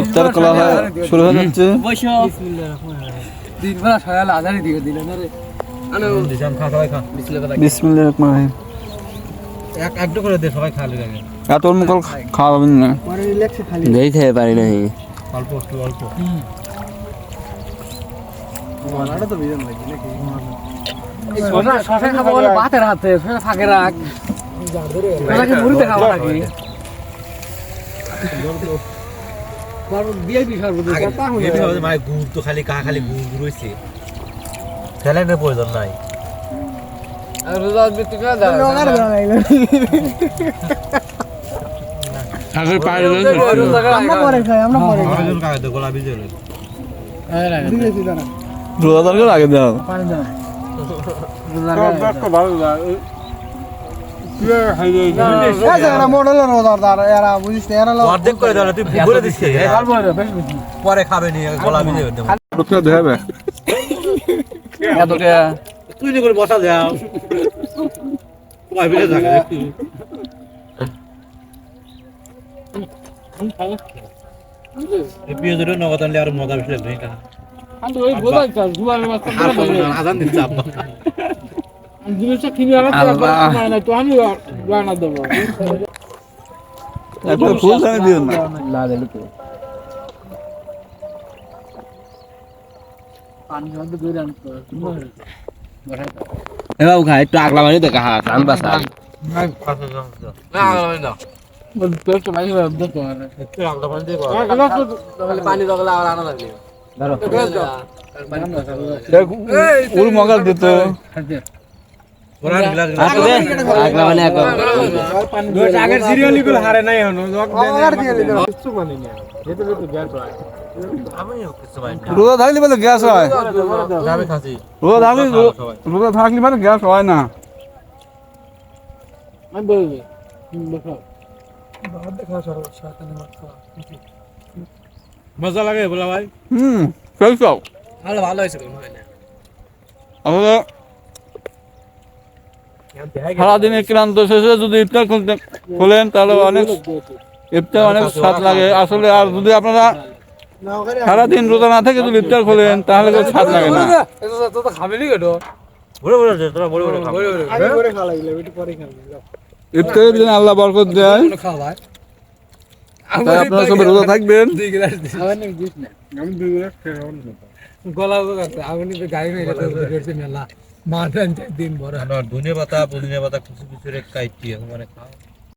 ইফতার করা হয় শুরু হয়ে যাচ্ছে। বিসমিল্লাহির রহমানির রহিম। একটু করে দে, সবাই খালি লাগে। এত মুখল খাওয়াবেন না, দেই খেতে পারি নাই। অল্প একটু অল্প। শশা খাবো বলে ভাতের হাতে শশা ফাঁকে রাখ, শশাকে মুড়িতে খাওয়া নাকি গুড় তো খালি খালি গুড় রয়েছে, স্যালাইনের প্রয়োজন নাই। রোজাদারকে আগে দাও। পরে খাবে নি, গলা ভিজে তুই করে বসা যাও। নগদ আনলে আর মজা বেশি লাগবে। আজান দিচ্ছে আব্বা। ফুল দামে দিও না। এবার খাই একটু আগলা মানি দেখা হাত আমি বাসা পানি দখলে আর আনা লাগবে। উল মগাল দিত আগের সিরিয়ালি গুলো হারে নাই রোজা থাকলে বলে গ্যাস হয়, রোজা থাকলে মানে গ্যাস হয় না। মজা লাগে বলা ভাই। সেই সব ভালো হয়েছে। আসলে সারাদিনে ক্লান্ত শেষে যদি ইফতার খোলেন তাহলে অনেক ইফতার অনেক স্বাদ লাগে আসলে। আর যদি আপনারা সারাদিন রোজা না থেকে যদি ইফতার খোলেন তাহলে কেউ স্বাদ লাগে না। ইফতারের দিন আল্লাহ বরকত দেয়, তাই আপনারা সবাই রোজা থাকবেন। গলা আমি গাড়ি মেলা মাঠ দিন বড় ধনে পাতা পুদিনা পাতা কিছু কিছু কাইটি মানে খাও।